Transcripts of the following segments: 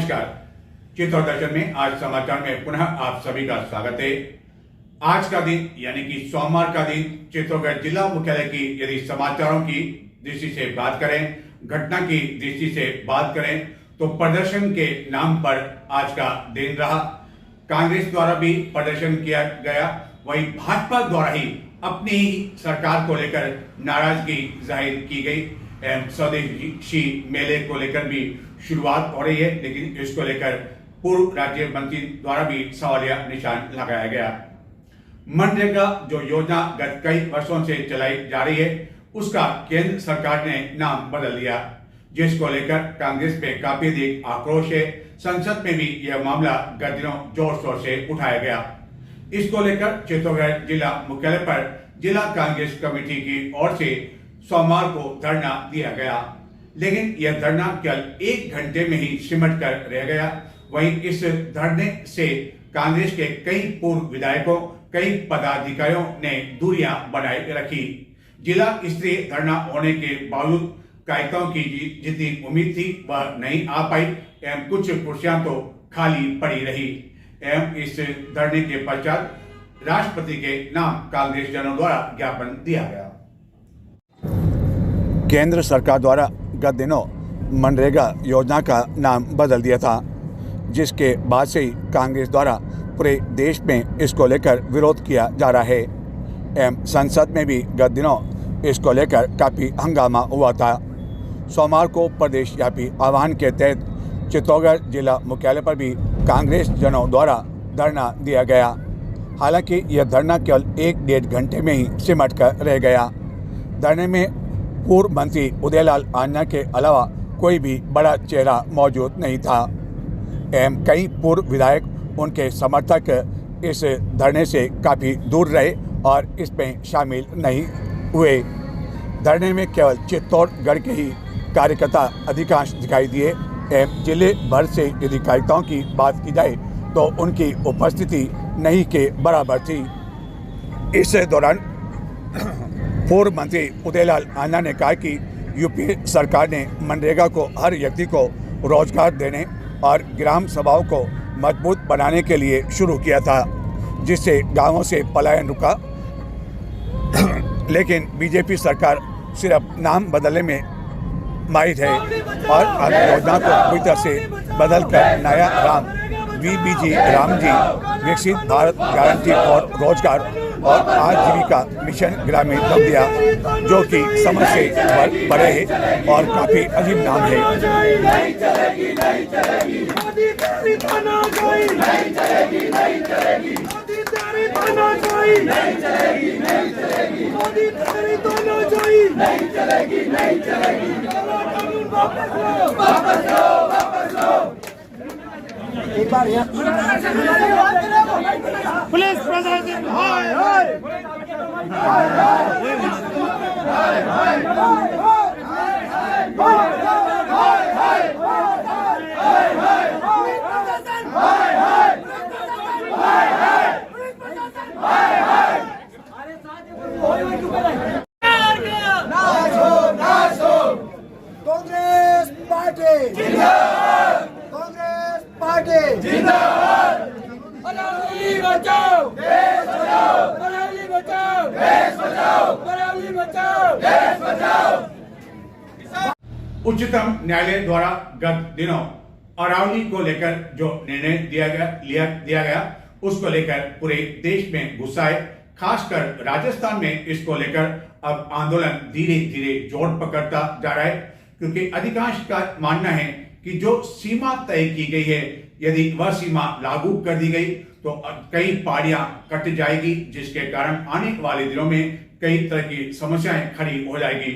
नमस्कार। चित्तौड़ दर्शन में आज समाचार में पुनः आप सभी का स्वागत है। आज का दिन यानी कि सोमवार का दिन चित्तौड़गढ़ जिला मुख्यालय की यदि समाचारों की दृष्टि से बात करें, घटना की दृष्टि से बात करें तो प्रदर्शन के नाम पर आज का दिन रहा। कांग्रेस द्वारा भी प्रदर्शन किया गया, वहीं भाजपा द्वारा ही अपनी ही सरकार को लेकर नाराजगी जाहिर की गई। स्वदेशी मेले को लेकर भी शुरुआत हो रही है, लेकिन इसको लेकर पूर्व राज्य मंत्री द्वारा भी सवालिया निशान लगाया गया। मनरेगा जो योजना गत कई वर्षों से चलाई जा रही है, उसका केंद्र सरकार ने नाम बदल दिया, जिसको लेकर कांग्रेस में काफी अधिक आक्रोश है। संसद में भी यह मामला गत दिनों जोर शोर से उठाया गया। इसको लेकर चित्तौड़गढ़ जिला मुख्यालय पर जिला कांग्रेस कमेटी की ओर से सोमवार को धरना दिया गया, लेकिन यह धरना केवल 1 घंटे में ही सिमट कर रह गया। वहीं इस धरने से कांग्रेस के कई पूर्व विधायकों, कई पदाधिकारियों ने दूरियां बनाए रखी। जिला स्तरीय धरना होने के बावजूद कार्यकर्ताओं की जितनी उम्मीद थी वह नहीं आ पाई एवं कुछ कुर्सियां तो खाली पड़ी रही। एवं इस धरने के पश्चात राष्ट्रपति के नाम कांग्रेस जनों द्वारा ज्ञापन दिया गया। केंद्र सरकार द्वारा गत दिनों मनरेगा योजना का नाम बदल दिया था, जिसके बाद से ही कांग्रेस द्वारा पूरे देश में इसको लेकर विरोध किया जा रहा है। एवं संसद में भी गत दिनों इसको लेकर काफ़ी हंगामा हुआ था। सोमवार को प्रदेशव्यापी आह्वान के तहत चित्तौड़गढ़ जिला मुख्यालय पर भी कांग्रेस जनों द्वारा धरना दिया गया। हालांकि यह धरना केवल 1-1.5 घंटे में ही सिमट कर रह गया। धरने में पूर्व मंत्री उदयलाल आंजना के अलावा कोई भी बड़ा चेहरा मौजूद नहीं था एवं कई पूर्व विधायक, उनके समर्थक इस धरने से काफ़ी दूर रहे और इसमें शामिल नहीं हुए। धरने में केवल चित्तौड़गढ़ के ही कार्यकर्ता अधिकांश दिखाई दिए एवं जिले भर से यदि कार्यकर्ताओं की बात की जाए तो उनकी उपस्थिति नहीं के बराबर थी। इस दौरान पूर्व मंत्री उदयलाल आंजना ने कहा कि यूपी सरकार ने मनरेगा को हर व्यक्ति को रोजगार देने और ग्राम सभाओं को मजबूत बनाने के लिए शुरू किया था, जिससे गांवों से पलायन रुका। लेकिन बीजेपी सरकार सिर्फ नाम बदलने में माहिर है और अब योजना को पूरी तरह से बदलकर नया राम VBG रामजी विकसित भारत गारंटी और रोजगार और आजीविका मिशन ग्रामीण नाम दिया, जो कि समझ से बड़े है और काफी अजीब नाम है। एक बार पुलिस प्रशासन हाय हाय हाय हाय हाय कांग्रेस पार्टी जिंदाबाद, कांग्रेस पार्टी जिंदाबाद। अरावली बचाओ देश बचाओ, अरावली बचाओ देश बचाओ, अरावली बचाओ देश बचाओ। उच्चतम न्यायालय द्वारा गत दिनों अरावली को लेकर जो निर्णय दिया गया उसको लेकर पूरे देश में गुस्सा है। खासकर राजस्थान में इसको लेकर अब आंदोलन धीरे धीरे जोर पकड़ता जा रहा है, क्योंकि अधिकांश का मानना है कि जो सीमा तय की गई है, यदि वह सीमा लागू कर दी गई तो कई पहाड़ियां कट जाएगी, जिसके कारण आने वाले दिनों में कई तरह की समस्याएं खड़ी हो जाएगी।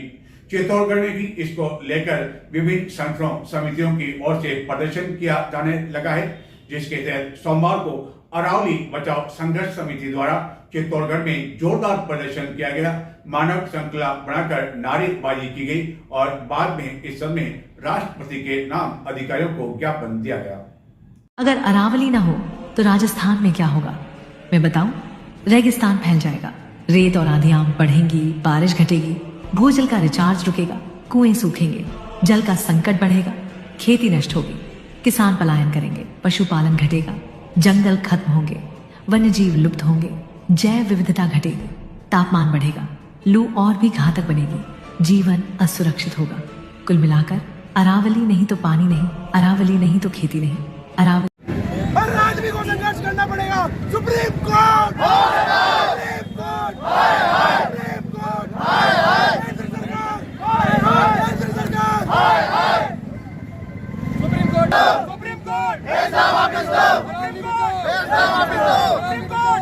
चित्तौड़गढ़ में भी इसको लेकर विभिन्न संगठनों समितियों की ओर से प्रदर्शन किया जाने लगा है, जिसके तहत सोमवार को अरावली बचाओ संघर्ष समिति द्वारा चित्तौड़गढ़ में जोरदार प्रदर्शन किया गया। मानव श्रृंखला बनाकर नारेबाजी की गई और बाद में इस सब में राष्ट्रपति के नाम अधिकारियों को ज्ञापन दिया गया। अगर अरावली ना हो तो राजस्थान में क्या होगा मैं बताऊं? रेगिस्तान फैल जाएगा, रेत और आंधियां बढ़ेंगी, बारिश घटेगी, भूजल का रिचार्ज रुकेगा, कुएं सूखेंगे, जल का संकट बढ़ेगा, खेती नष्ट होगी, किसान पलायन करेंगे, पशुपालन घटेगा, जंगल खत्म होंगे, वन्य जीव लुप्त होंगे, जैव विविधता घटेगी, तापमान बढ़ेगा, लू और भी घातक बनेगी, जीवन असुरक्षित होगा। कुल मिलाकर अरावली नहीं तो पानी नहीं, अरावली नहीं तो खेती नहीं, अरावली हर आदमी को संघर्ष करना पड़ेगा। Supreme court supreme court supreme court केंद्र सरकार सुप्रीम कोर्ट पैसा वापस दो पैसा वापस दो सुप्रीम कोर्ट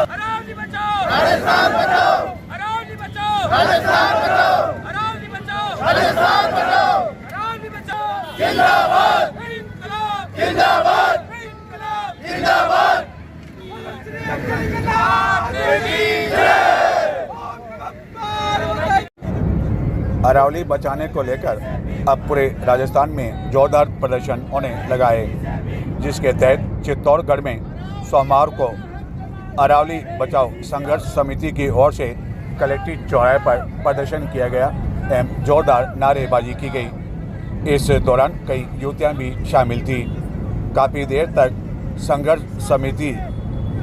अरावली बचाओ राजस्थान बचाओ अरावली बचाओ राजस्थान बचाओ अरावली बचाओ राजस्थान बचाओ अरावली बचाओ जिंदाबाद इंकलाब जिंदाबाद इंकलाब जिंदाबाद अरावली बचाने को लेकर अब पूरे राजस्थान में जोरदार प्रदर्शन होने लगा है, जिसके तहत चित्तौड़गढ़ में सोमवार को अरावली बचाओ संघर्ष समिति की ओर से कलेक्ट्रेट चौराहे पर प्रदर्शन किया गया एवं जोरदार नारेबाजी की गई। इस दौरान कई युवतियां भी शामिल थी। काफ़ी देर तक संघर्ष समिति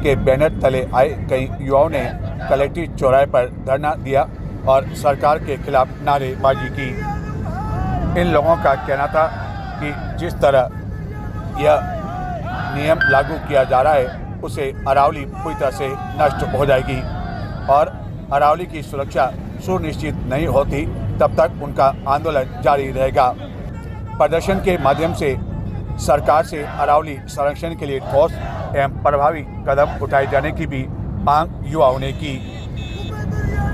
के बैनर तले आए कई युवाओं ने कलेक्ट्रेट चौराहे पर धरना दिया और सरकार के खिलाफ नारेबाजी की। इन लोगों का कहना था कि जिस तरह यह नियम लागू किया जा रहा है उसे अरावली पूरी तरह से नष्ट हो जाएगी और अरावली की सुरक्षा सुनिश्चित नहीं होती तब तक उनका आंदोलन जारी रहेगा। प्रदर्शन के माध्यम से सरकार से अरावली संरक्षण के लिए ठोस एवं प्रभावी कदम उठाए जाने की भी मांग युवाओं ने की।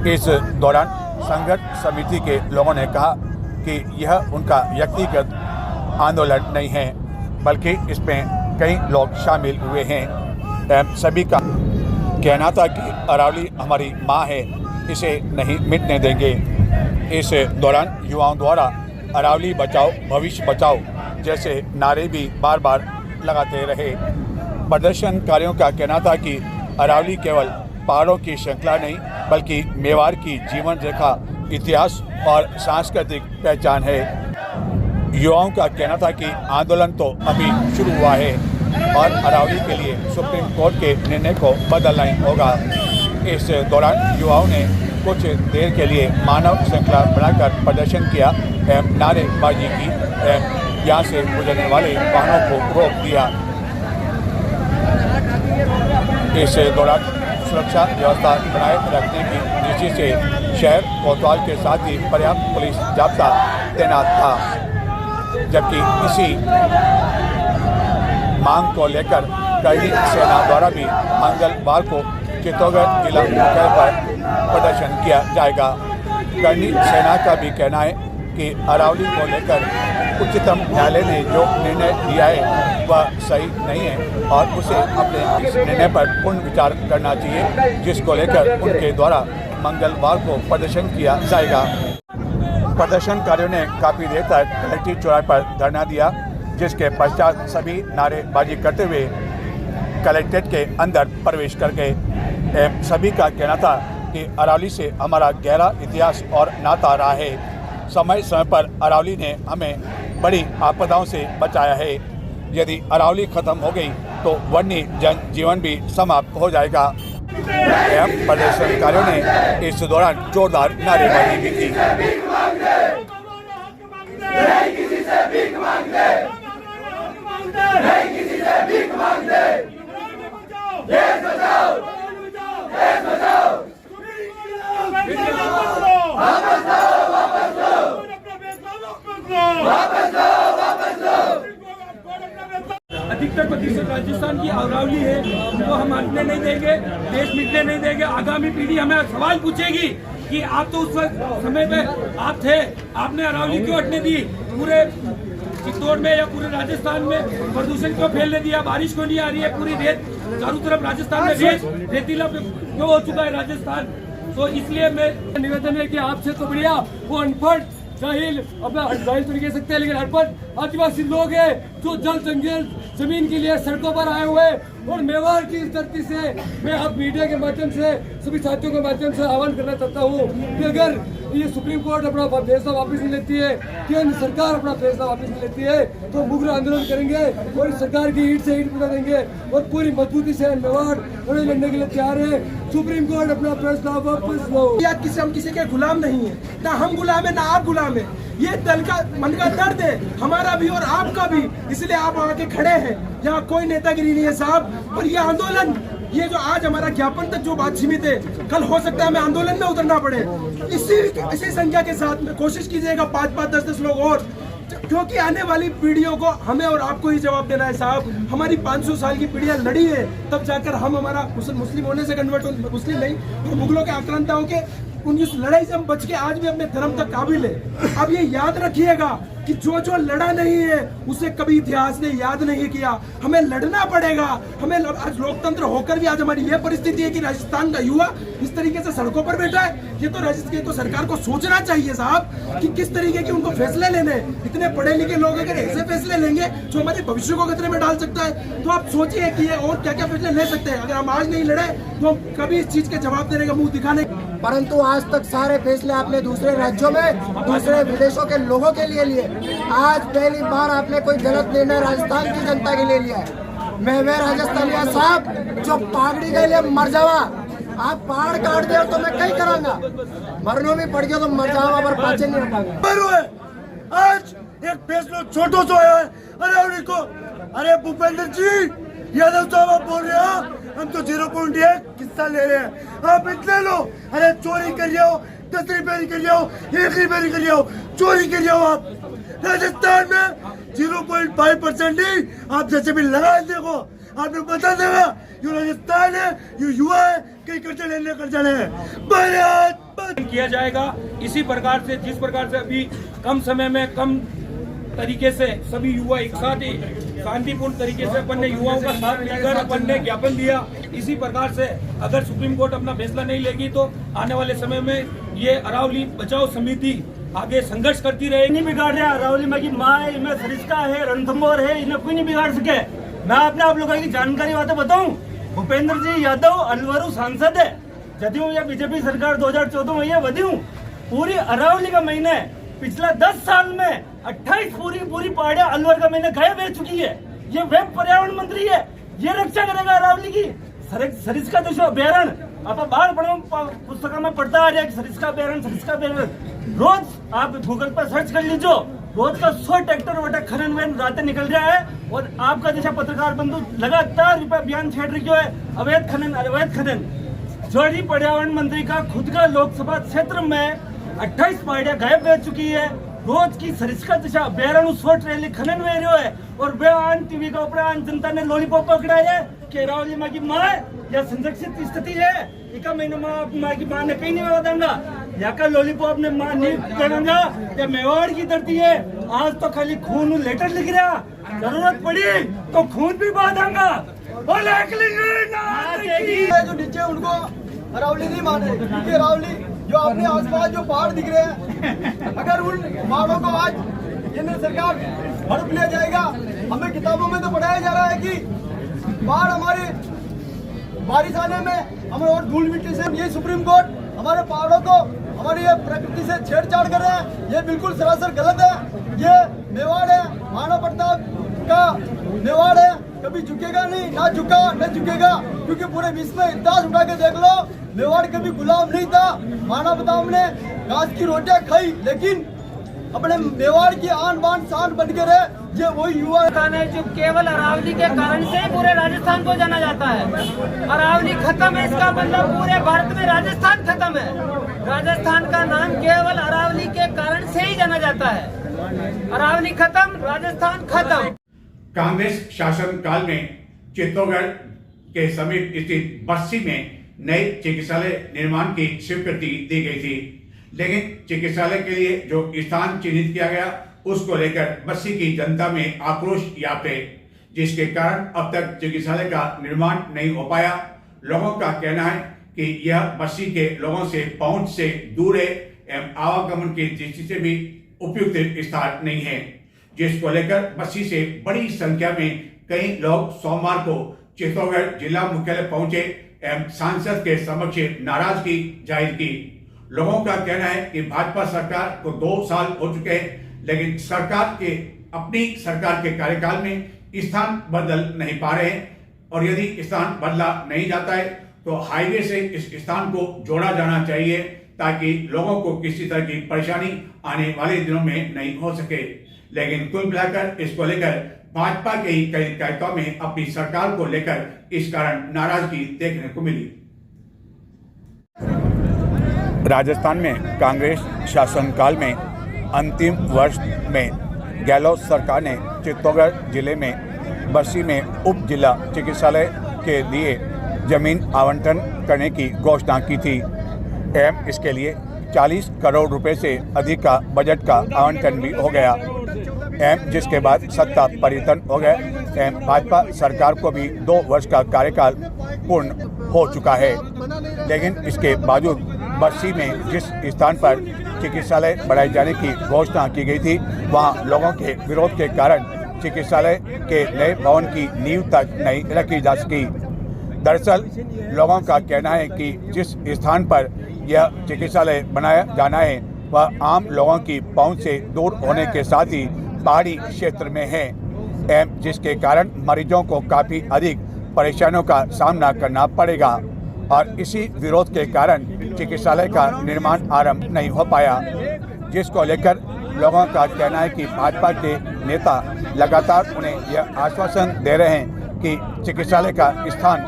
इस दौरान संघर्ष समिति के लोगों ने कहा कि यह उनका व्यक्तिगत आंदोलन नहीं है, बल्कि इसमें कई लोग शामिल हुए हैं। सभी का कहना था कि अरावली हमारी माँ है, इसे नहीं मिटने देंगे। इस दौरान युवाओं द्वारा अरावली बचाओ भविष्य बचाओ जैसे नारे भी बार बार लगाते रहे। प्रदर्शनकारियों का कहना था कि अरावली केवल पहाड़ों की श्रृंखला नहीं बल्कि मेवाड़ की जीवन रेखा, इतिहास और सांस्कृतिक पहचान है। युवाओं का कहना था कि आंदोलन तो अभी शुरू हुआ है और अरावली के लिए सुप्रीम कोर्ट के निर्णय को बदलना ही होगा। इस दौरान युवाओं ने कुछ देर के लिए मानव श्रृंखला बनाकर प्रदर्शन किया एवं नारेबाजी की एवं यहाँ से गुजरने वाले वाहनों को रोक दिया। इस दौरान सुरक्षा व्यवस्था बनाए रखने की दृष्टि से शहर कोतवाल के साथ ही पर्याप्त पुलिस जाब्ता तैनात था, जबकि इसी मांग को लेकर करनी सेना द्वारा भी मंगलवार को चित्तौड़गढ़ जिला मुख्यालय पर प्रदर्शन किया जाएगा। करनी सेना का भी कहना है कि अरावली को लेकर उच्चतम न्यायालय ने जो निर्णय दिया है वह सही नहीं है और उसे अपने इस निर्णय पर पुनः विचार करना चाहिए, जिसको लेकर उनके द्वारा मंगलवार को प्रदर्शन किया जाएगा। प्रदर्शनकारियों ने काफ़ी देर तक कलेक्ट्रेट चौराहे पर धरना दिया, जिसके पश्चात सभी नारेबाजी करते हुए कलेक्ट्रेट के अंदर प्रवेश कर गए। सभी का कहना था कि अरावली से हमारा गहरा इतिहास और नाता रहा है। समय समय पर अरावली ने हमें बड़ी आपदाओं से बचाया है। यदि अरावली खत्म हो गई तो वन्य जनजीवन भी समाप्त हो जाएगा। प्रदर्शनकारियों ने इस दौरान जोरदार नारेबाजी भी की। अधिकतर प्रतिशत राजस्थान की अरावली है, उनको हम हटने नहीं देंगे, देश मिटने नहीं देंगे। आगामी पीढ़ी हमें सवाल पूछेगी कि आप तो उस वक्त समय पे आप थे, आपने अरावली क्यों हटने दी? पूरे चित्तौड़ में या पूरे राजस्थान में प्रदूषण क्यों फैलने दिया? बारिश क्यों नहीं आ रही है? पूरी रेत चारों तरफ राजस्थान में रेतीला क्यों हो चुका है राजस्थान? तो इसलिए मैं निवेदन है कि आपसे तो बढ़िया वो अनपढ़ जाहिल, अपना जाहिल तो नहीं कह सकते, लेकिन अनपढ़ आदिवासी लोग हैं जो जल जंगल जमीन के लिए सड़कों पर आए हुए। और मेवाड़ की इस धरती से मैं अब मीडिया के माध्यम से सभी साथियों के माध्यम से आह्वान करना चाहता हूँ कि अगर ये सुप्रीम कोर्ट अपना फैसला वापस नहीं लेती है, केंद्र सरकार अपना फैसला वापस नहीं लेती है, तो मुग्र आंदोलन करेंगे और इस सरकार की ईंट से ईंट मिला देंगे और पूरी मजबूती से मेवाड़ लड़ाई लड़ने के लिए तैयार है। सुप्रीम कोर्ट अपना फैसला वापस लो। या हम किसी के गुलाम नहीं है, ना हम गुलाम है ना आप गुलाम है। ये दल का मन का दर्द है, हमारा भी और आपका भी, इसलिए आप आके खड़े हैं। यहाँ कोई नेतागिरी नहीं है साहब। और ये आंदोलन, ये जो आज हमारा ज्ञापन तक जो बात सीमित है, कल हो सकता है हमें आंदोलन में उतरना पड़े। इसी संख्या के साथ में कोशिश कीजिएगा 5-5, 10-10 लोग और, क्योंकि आने वाली पीढ़ियों को हमें और आपको ही जवाब देना है साहब। हमारी 500 साल की पीढ़ियां लड़ी है, तब जाकर हम हमारा मुस्लिम होने से कन्वर्ट, मुस्लिम नहीं और मुगलों के आक्रांताओं के उनकी लड़ाई से हम बच के आज भी अपने धर्म तक काबिल है। अब ये याद रखिएगा कि जो जो लड़ा नहीं है उसे कभी इतिहास ने याद नहीं किया। हमें लड़ना पड़ेगा। हमें आज लोकतंत्र होकर भी आज हमारी ये परिस्थिति है कि राजस्थान का युवा इस तरीके से सड़कों पर बैठा है। ये तो सरकार को सोचना चाहिए साहब कि किस तरीके के उनको फैसले लेने। इतने पढ़े लिखे लोग अगर ऐसे फैसले लेंगे जो हमारे भविष्य को खतरे में डाल सकता है, तो आप सोचिए कि ये और क्या क्या फैसले ले सकते हैं। अगर हम आज नहीं लड़े तो हम कभी इस चीज के जवाब देने का मुंह दिखाने। परंतु आज तक सारे फैसले आपने दूसरे राज्यों में, दूसरे विदेशों के लोगों के लिए लिए। आज पहली बार आपने कोई गलत निर्णय राजस्थान की जनता के लिए लिया है। मैं वे राजस्थानिया साहब जो पागड़ी के लिए मर जावा, आप पहाड़ काट दे तो मैं कहीं करांगा, मरनो भी पड़ गया तो मर जावा पर पाचे नहीं हटाऊंगा। आज एक फैसला छोटो सो है। अरे को, अरे भूपेंद्र जी यादव साहब आप बोल रहे हो हम तो 0.1 हिस्सा ले रहे हैं, आप इतने लो। अरे चोरी कर जाओ, 10 रुपए कर जाओ, 1 रुपए कर जाओ, चोरी कर जाओ। आप राजस्थान में 0.5% नहीं, आप जैसे भी लगा देखो, आपने बता देगा ये राजस्थान है, ये युवा है, कई कर्जा लेने कर्जा ले किया जाएगा। इसी प्रकार से, जिस प्रकार से अभी कम समय में कम तरीके से सभी युवा एक साथ ही शांतिपूर्ण तरीके से अपन ने युवाओं का साथ मिलकर अपन ने ज्ञापन दिया, इसी प्रकार से अगर सुप्रीम कोर्ट अपना फैसला नहीं लेगी तो आने वाले समय में ये अरावली बचाओ समिति आगे संघर्ष करती रहेगी। नहीं बिगाड़ रहा अरावली में की माँ है, इनमें सरिस्का है, रणथंभौर है, इन्हें कोई नहीं बिगाड़ सके। मैं आपने आप लोगों की जानकारी बातें बताऊं, भूपेंद्र जी यादव अलवर सांसद है, जदयू या बीजेपी सरकार 2014 में ये बदी पूरी अरावली का महीने पिछला 10 साल में 28 पूरी पहाड़ियां अलवर का महीने गायब रह चुकी है। ये वे पर्यावरण मंत्री है, ये रक्षा करेगा अरावली की। सरिस्का जो अभ्यारण्य आप बाहर पढ़ो पुस्तकों में पढ़ता आ रहा है, सरिस्का अभ्यारण्य। रोज आप गूगल पर सर्च कर लीजिए, रोज का 100 ट्रैक्टर वटा खनन वैन रातें निकल रहा है और आपका जैसा पत्रकार बंधु लगातार अभियान छेड़ रही है अवैध खनन। जो ही पर्यावरण मंत्री का खुद का लोकसभा क्षेत्र में 28 पहाड़ियां गायब रह चुकी है। रोज की सरिस्का दिशा अभ्यारण्य 100 ट्रेली खनन वे रहो है और वे आन टीवी का ऊपर आन जनता ने लॉलीपॉप पकड़ा है कि अरावली माँ की माँ या संरक्षित स्थिति है। इका महीने माँ की माँ ने कहीं नहीं बताऊंगा, या का लॉलीपॉप ने माँ नहीं करूंगा, या मेवाड़ की धरती है। आज तो खाली खून लेटर लिख रहा, जरूरत पड़ी तो खून भी बहा दूंगा। जो नीचे उनको अरावली नहीं माने, क्योंकि अरावली जो अपने आसपास जो पहाड़ दिख रहे हैं, अगर उन पहाड़ों को आज केंद्र सरकार हड़प लिया जाएगा। हमें किताबों में तो पढ़ाया जा रहा है कि पहाड़ हमारे बारिश आने में हमें और धूल मिट्टी से, ये सुप्रीम कोर्ट हमारे पहाड़ों को हमारी ये प्रकृति से छेड़छाड़ कर रहे हैं। ये बिल्कुल सरासर गलत है। ये मेवाड़ है, महाराणा प्रताप का मेवाड़ है, कभी झुकेगा नहीं, ना झुका न झुकेगा, क्योंकि पूरे विश्व में इतिहास उठा के देख लो, मेवाड़ कभी गुलाम नहीं था। महाराणा प्रताप ने घास की रोटियां खाई, लेकिन अपने मेवाड़ की आन बान शान बन के रहे। ये वही युवा है जो केवल अरावली के कारण से पूरे राजस्थान को जाना जाता है। अरावली खत्म है, इसका मतलब पूरे भारत में राजस्थान खत्म है। राजस्थान का नाम केवल अरावली के कारण से ही जाना जाता है। अरावली खत्म, राजस्थान खत्म। कांग्रेस शासन काल में चित्तौड़गढ़ के समीप स्थित बस्सी में नए चिकित्सालय निर्माण की स्वीकृति दी गई थी, लेकिन चिकित्सालय के लिए जो स्थान चिन्हित किया गया उसको लेकर बस्सी की जनता में आक्रोश व्याप्त है, जिसके कारण अब तक चिकित्सालय का निर्माण नहीं हो पाया। लोगों का कहना है कि यह बस्सी के लोगों से पहुंच से दूर है एवं आवागमन की दृष्टि से भी उपयुक्त स्थान नहीं है, जिसको लेकर बस्सी से बड़ी संख्या में कई लोग सोमवार को चित्तौड़गढ़ जिला मुख्यालय पहुंचे एवं सांसद के समक्ष नाराजगी जाहिर की। लोगों का कहना है कि भाजपा सरकार को 2 साल हो चुके हैं, लेकिन अपनी सरकार के कार्यकाल में स्थान बदल नहीं पा रहे हैं, और यदि स्थान बदला नहीं जाता है तो हाईवे से इस स्थान को जोड़ा जाना चाहिए ताकि लोगों को किसी तरह की परेशानी आने वाले दिनों में नहीं हो सके। लेकिन कुल मिलाकर इसको लेकर भाजपा के ही कई कार्यकर्ताओं में अपनी सरकार को लेकर इस कारण नाराजगी देखने को मिली। राजस्थान में कांग्रेस शासनकाल में अंतिम वर्ष में गहलोत सरकार ने चित्तौड़गढ़ जिले में बस्सी में उप जिला चिकित्सालय के लिए जमीन आवंटन करने की घोषणा की थी एवं इसके लिए 40 करोड़ रुपए से अधिक का बजट का आवंटन भी हो गया एवं जिसके बाद सत्ता परिवर्तन हो गया एवं भाजपा सरकार को भी 2 वर्ष का कार्यकाल पूर्ण हो चुका है। लेकिन इसके बावजूद बस्सी में जिस स्थान पर चिकित्सालय बढ़ाए जाने की घोषणा की गई थी, वहां लोगों के विरोध के कारण चिकित्सालय के नए भवन की नींव तक नहीं रखी जा सकी। दरअसल लोगों का कहना है कि जिस स्थान पर यह चिकित्सालय बनाया जाना है वह आम लोगों की पहुंच से दूर होने के साथ ही पहाड़ी क्षेत्र में है एवं जिसके कारण मरीजों को काफ़ी अधिक परेशानियों का सामना करना पड़ेगा और इसी विरोध के कारण चिकित्सालय का निर्माण आरंभ नहीं हो पाया, जिसको लेकर लोगों का कहना है कि भाजपा के नेता लगातार उन्हें यह आश्वासन दे रहे हैं कि चिकित्सालय का स्थान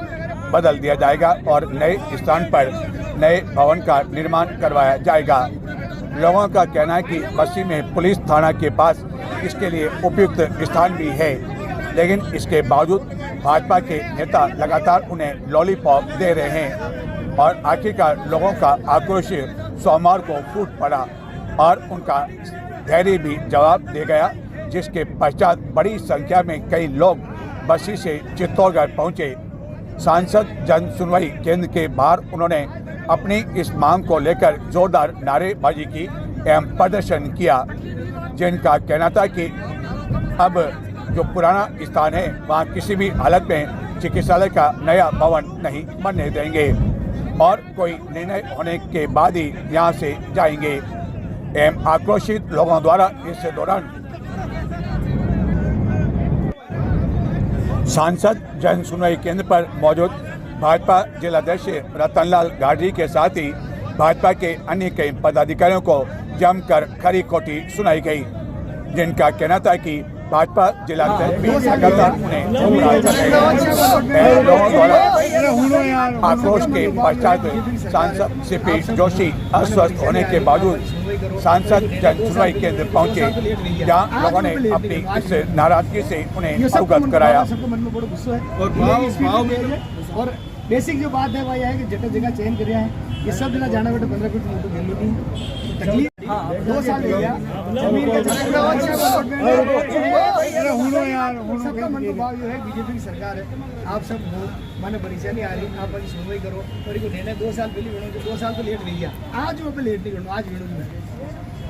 बदल दिया जाएगा और नए स्थान पर नए भवन का निर्माण करवाया जाएगा। लोगों का कहना है कि बस्सी में पुलिस थाना के पास इसके लिए उपयुक्त स्थान भी है, लेकिन इसके बावजूद भाजपा के नेता लगातार उन्हें लॉलीपॉप दे रहे हैं और आखिरकार लोगों का आक्रोश सोमवार को फूट पड़ा और उनका धैर्य भी जवाब दे गया, जिसके पश्चात बड़ी संख्या में कई लोग बस्सी से चित्तौड़गढ़ पहुंचे। सांसद जन सुनवाई केंद्र के बाहर उन्होंने अपनी इस मांग को लेकर जोरदार नारेबाजी की एवं प्रदर्शन किया, जिनका कहना था कि अब जो पुराना स्थान है वहाँ किसी भी हालत में चिकित्सालय का नया भवन नहीं बनने देंगे और कोई निर्णय होने के बाद ही यहाँ से जाएंगे एवं आक्रोशित लोगों द्वारा इस दौरान सांसद जन सुनवाई केंद्र पर मौजूद भाजपा जिलाध्यक्ष रतनलाल गाड़ी के साथ ही भाजपा के अन्य कई पदाधिकारियों को जमकर खरी खोटी सुनाई गई, जिनका कहना था कि भाजपा जिलाध्यक्ष भी लगातार उन्हें गुमराह कर रहे हैं। लोगों द्वारा आक्रोश के पश्चात सांसद सीपी जोशी अस्वस्थ होने के बावजूद सांसद जन सुनवाई केंद्र पहुंचे, जहां लोगों ने अपनी इस नाराजगी से उन्हें अवगत कराया। और बेसिक जो बात है वह यह है कि जगह जगह चयन कर रहे हैं, ये सब जगह जाना बेटा 15 फीट मोटो गेलो की तकलीफ 2 साल हो गया जमीन के सबका मनोभाव जो है बीजेपी की सरकार है, आप सब हो माने परेशानी आ रही, आप अभी सुनवाई करो और इनको लेना 2 साल पहले वेणु 2 साल तो लेट नहीं गया, आज वो पे लेट नहीं वेणु आज वेणु में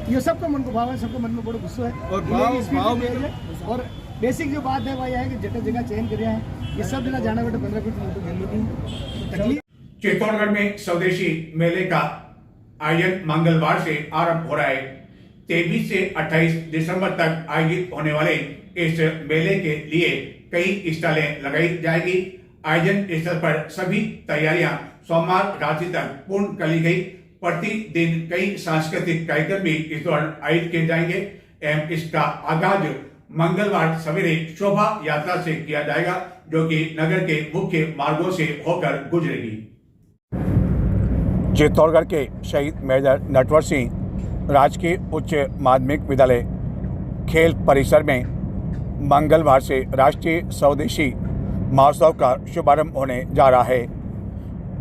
ये सबका मन को भाव है, सबको मन में बड़ा गुस्सा है और बेसिक जो बात है वह यह है कि जगह जगह चयन कर रहे हैं, ये सब जगह जाना बेटा 15 फीट मोटो गेलो की तकलीफ। चित्तौड़गढ़ में स्वदेशी मेले का आयोजन मंगलवार से आरंभ हो रहा है। 23 से 28 दिसंबर तक आयोजित होने वाले इस मेले के लिए कई स्टॉलें लगाई जाएगी। आयोजन स्थल पर सभी तैयारियां सोमवार रात्रि तक पूर्ण कर ली गई। प्रतिदिन कई सांस्कृतिक कार्यक्रम भी इस दौरान आयोजित किए जाएंगे एवं इसका आगाज मंगलवार सवेरे शोभा यात्रा से किया जाएगा, जो कि नगर के मुख्य मार्गों से होकर गुजरेगी। चित्तौड़गढ़ के शहीद मेजर नटवर सिंह राजकीय उच्च माध्यमिक विद्यालय खेल परिसर में मंगलवार से राष्ट्रीय स्वदेशी महोत्सव का शुभारंभ होने जा रहा है,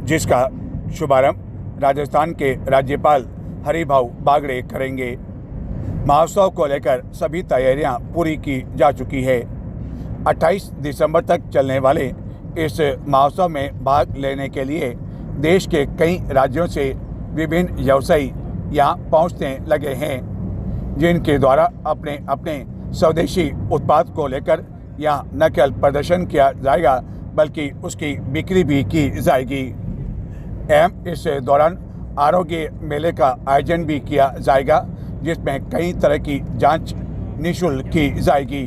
जिसका शुभारंभ राजस्थान के राज्यपाल हरिभाऊ बागड़े करेंगे। महोत्सव को लेकर सभी तैयारियां पूरी की जा चुकी है। 28 दिसंबर तक चलने वाले इस महोत्सव में भाग लेने के लिए देश के कई राज्यों से विभिन्न व्यवसायी यहाँ पहुँचने लगे हैं, जिनके द्वारा अपने अपने स्वदेशी उत्पाद को लेकर यहाँ न केवल प्रदर्शन किया जाएगा बल्कि उसकी बिक्री भी की जाएगी एवं इस दौरान आरोग्य मेले का आयोजन भी किया जाएगा, जिसमें कई तरह की जांच निःशुल्क की जाएगी।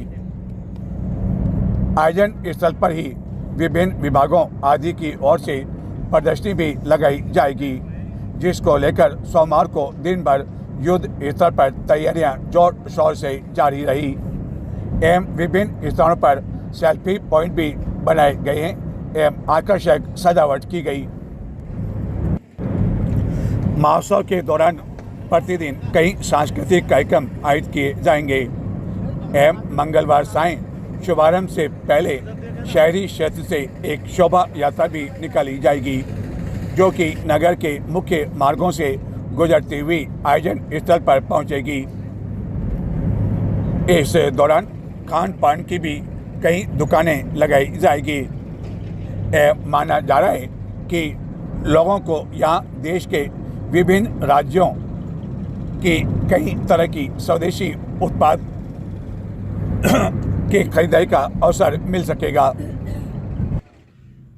आयोजन स्थल पर ही विभिन्न विभागों आदि की ओर से प्रदर्शनी भी लगाई जाएगी, जिसको लेकर सोमवार को दिन भर युद्ध स्तर पर तैयारियां जोर शोर से जारी रही एवं विभिन्न स्थानों पर सेल्फी पॉइंट भी बनाए गए हैं एवं आकर्षक सजावट की गई। महोत्सव के दौरान प्रतिदिन कई सांस्कृतिक कार्यक्रम आयोजित किए जाएंगे एवं मंगलवार सायं शुभारंभ से पहले शहरी क्षेत्र से एक शोभा यात्रा भी निकाली जाएगी, जो कि नगर के मुख्य मार्गों से गुजरती हुई आयोजन स्थल पर पहुंचेगी। इस दौरान खान पान की भी कई दुकानें लगाई जाएगी। माना जा रहा है कि लोगों को यहाँ देश के विभिन्न राज्यों की कई तरह की स्वदेशी उत्पाद की खरीदारी का अवसर मिल सकेगा।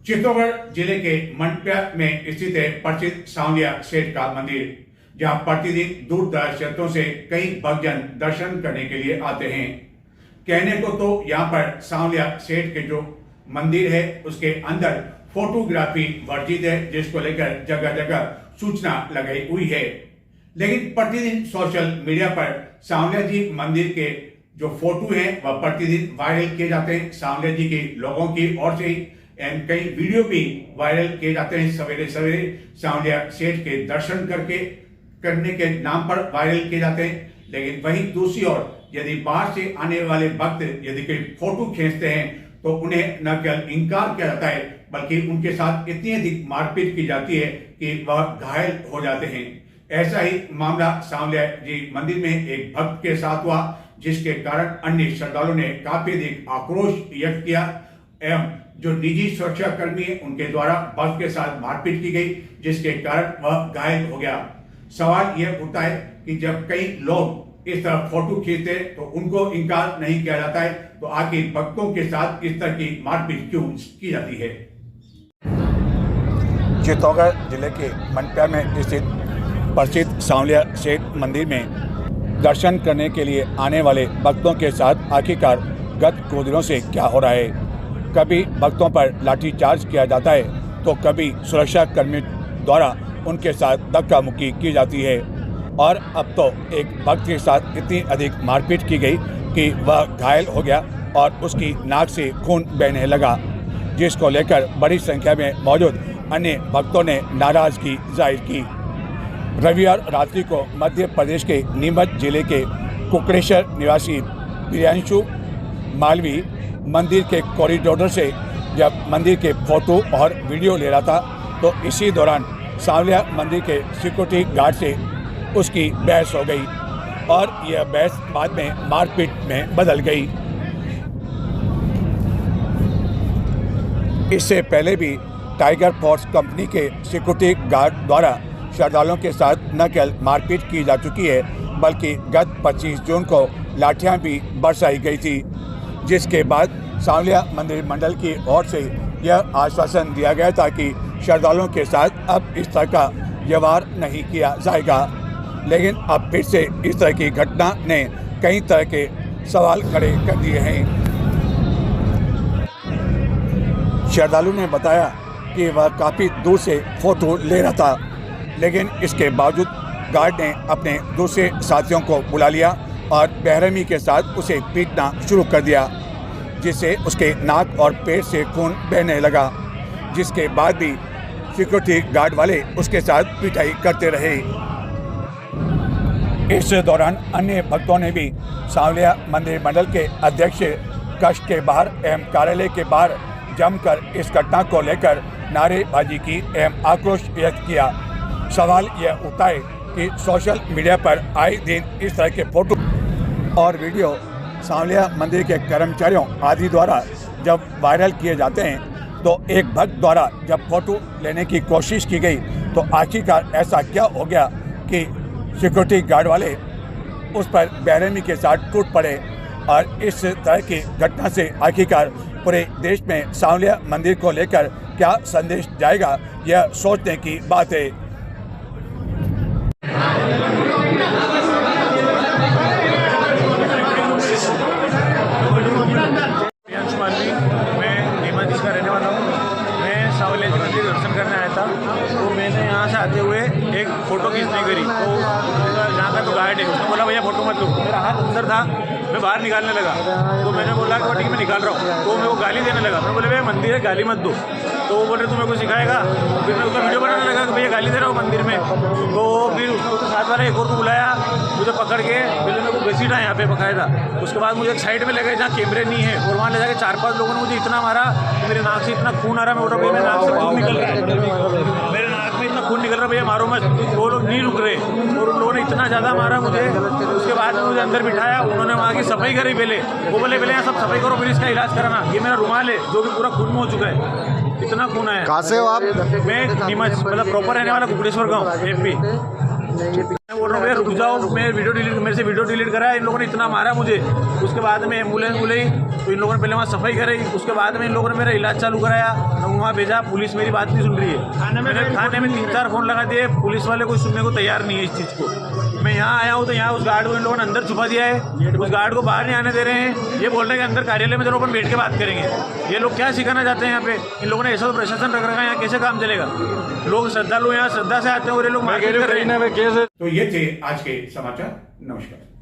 चित्तौड़गढ़ जिले के मंडप्या में स्थित है प्रसिद्ध सांवलिया सेठ का मंदिर, जहां प्रतिदिन दूर दराज क्षेत्रों से कई भक्तजन दर्शन करने के लिए आते हैं। कहने को तो यहाँ पर सांवलिया सेठ के जो मंदिर है उसके अंदर फोटोग्राफी वर्जित है, जिसको लेकर जगह जगह सूचना लगाई हुई है, लेकिन प्रतिदिन सोशल मीडिया पर सांवलिया जी मंदिर के जो फोटो हैं वह प्रतिदिन वायरल किए जाते हैं। सांवलिया जी के लोगों की ओर से एंड कई वीडियो भी वायरल किए जाते हैं। सवेरे सवेरे सांवलिया सेठ के दर्शन करने के नाम पर वायरल किए जाते हैं, लेकिन वहीं दूसरी ओर यदि बाहर से आने वाले भक्त यदि कोई फोटो खींचते हैं तो उन्हें न केवल इंकार किया जाता है, बल्कि उनके साथ इतनी अधिक मारपीट की जाती है कि वह घायल हो जाते हैं। ऐसा ही मामला सांवलिया जी मंदिर में एक भक्त के साथ हुआ, जिसके कारण अन्य श्रद्धालुओं ने काफी अधिक आक्रोश व्यक्त किया एवं जो निजी सुरक्षा कर्मी है उनके द्वारा भक्त के साथ मारपीट की गई, जिसके कारण वह घायल हो गया। सवाल यह उठता है कि जब कई लोग इस तरह फोटो खींचते तो उनको इंकार नहीं किया जाता है, तो आखिर भक्तों के साथ इस तरह की मारपीट क्यों की जाती है। चित्तौड़गढ़ जिले के मंडप्या में स्थित प्रसिद्ध सांवलिया सेठ मंदिर में दर्शन करने के लिए आने वाले भक्तों के साथ आखिरकार गत कुछ दिनों से क्या हो रहा है। कभी भक्तों पर लाठीचार्ज किया जाता है तो कभी सुरक्षा कर्मी द्वारा उनके साथ धक्का मुक्की की जाती है, और अब तो एक भक्त के साथ इतनी अधिक मारपीट की गई कि वह घायल हो गया और उसकी नाक से खून बहने लगा, जिसको लेकर बड़ी संख्या में मौजूद अन्य भक्तों ने नाराजगी जाहिर की। रविवार रात्रि को मध्य प्रदेश के नीमच जिले के कुकड़ेश्वर निवासी प्रियांशु मालवी मंदिर के कॉरिडोर से जब मंदिर के फोटो और वीडियो ले रहा था, तो इसी दौरान सांवलिया मंदिर के सिक्योरिटी गार्ड से उसकी बहस हो गई और यह बहस बाद में मारपीट में बदल गई। इससे पहले भी टाइगर फोर्स कंपनी के सिक्योरिटी गार्ड द्वारा श्रद्धालुओं के साथ न केवल मारपीट की जा चुकी है, बल्कि गत 25 जून को लाठियां भी बरसाई गई थी, जिसके बाद सांवलिया मंदिर मंडल की ओर से यह आश्वासन दिया गया था कि श्रद्धालुओं के साथ अब इस तरह का व्यवहार नहीं किया जाएगा। लेकिन अब फिर से इस तरह की घटना ने कई तरह के सवाल खड़े कर दिए हैं। श्रद्धालु ने बताया कि वह काफ़ी दूर से फोटो ले रहा था, लेकिन इसके बावजूद गार्ड ने अपने दूसरे साथियों को बुला लिया और बेरहमी के साथ उसे पीटना शुरू कर दिया, जिससे उसके नाक और पेट से खून बहने लगा, जिसके बाद भी सिक्योरिटी गार्ड वाले उसके साथ पिटाई करते रहे। इस दौरान अन्य भक्तों ने भी सांवलिया मंदिर मंडल के अध्यक्ष कक्ष के बाहर एवं कार्यालय के बाहर जमकर इस घटना को लेकर नारेबाजी की एवं आक्रोश व्यक्त किया। सवाल यह उठता है कि सोशल मीडिया पर आए दिन इस तरह के फोटो और वीडियो सांवलिया मंदिर के कर्मचारियों आदि द्वारा जब वायरल किए जाते हैं, तो एक भक्त द्वारा जब फोटो लेने की कोशिश की गई तो आखिरकार ऐसा क्या हो गया कि सिक्योरिटी गार्ड वाले उस पर बेरहमी के साथ टूट पड़े, और इस तरह की घटना से आखिरकार पूरे देश में सांवलिया मंदिर को लेकर क्या संदेश जाएगा, यह सोचने की बात है। करने आया था, तो मैंने यहाँ से आते हुए एक फ़ोटो खींचने करी, तो जहाँ का तो गार्ड है उसने बोला भैया फ़ोटो मत लो। मेरा हाथ अंदर था, मैं बाहर निकालने लगा, तो मैंने बोला कि ठीक है मैं निकाल रहा हूँ, तो मेरे को गाली देने लगा। मैं बोले भैया मंदिर है, गाली मत दो। तो वो बोल रहे तू मेरे को सिखाएगा। फिर मैं उसका वीडियो बनाने लगा कि भैया गाली दे रहा हूँ मंदिर में। तो फिर उसने साथ वाला एक और को बुलाया, मुझे पकड़ के पहले मेरे को घसीटा यहाँ पे बकायदा। उसके बाद मुझे एक साइड में ले गए जहाँ कैमरे नहीं है, और वहाँ ले जाके 4-5 लोगों ने मुझे इतना मारा, मेरे नाक से इतना खून आ रहा। मैं बोल रहा भैया मेरे नाक से खून निकल रहा है, मेरे नाक में इतना खून निकल रहा है, भैया मारो मत। वो लोग नहीं रुक रहे, और उन लोगों ने इतना ज़्यादा मारा मुझे। उसके बाद में मुझे अंदर बिठाया, उन्होंने वहाँ की सफाई करी पहले। वो बोले पहले यहाँ सब सफाई करो, फिर इसका इलाज कराना। ये मेरा रुमाल है जो कि पूरा खून में हो चुका है, इतना खून है। कहाँ से हो आप? मैं नीमच, मतलब प्रॉपर रहने वाला कुकड़ेश्वर गाँव, एमपी। मैं बोल रहा हूँ भैया रुक जाओ, मैं वीडियो डिलीट, मेरे से वीडियो डिलीट करा। इन लोगों ने इतना मारा मुझे। उसके बाद में एम्बुलेंस बुलाई, तो इन लोगों ने पहले वहाँ सफाई कराई। उसके बाद में इन लोगों ने मेरा इलाज चालू कराया, मैं वहाँ भेजा। पुलिस मेरी बात नहीं सुन रही है। मैंने थाने में 3-4 फ़ोन लगा दिए, पुलिस वाले कोई सुनने को तैयार नहीं है इस चीज़ को। मैं यहाँ आया हूँ तो यहाँ उस गार्ड को इन लोगों ने अंदर छुपा दिया है, उस गार्ड को बाहर नहीं आने दे रहे हैं। ये बोल रहे हैं कि अंदर कार्यालय में जरूर अपन बैठ के बात करेंगे। ये लोग क्या सिखाना चाहते हैं यहाँ पे? इन लोगों ने ऐसा तो प्रशासन रख रखा है, यहाँ कैसे काम चलेगा? लोग श्रद्धालु यहाँ श्रद्धा से आते हैं और ये लोग मार्केट कर रहे हैं। तो ये थे आज के समाचार। नमस्कार।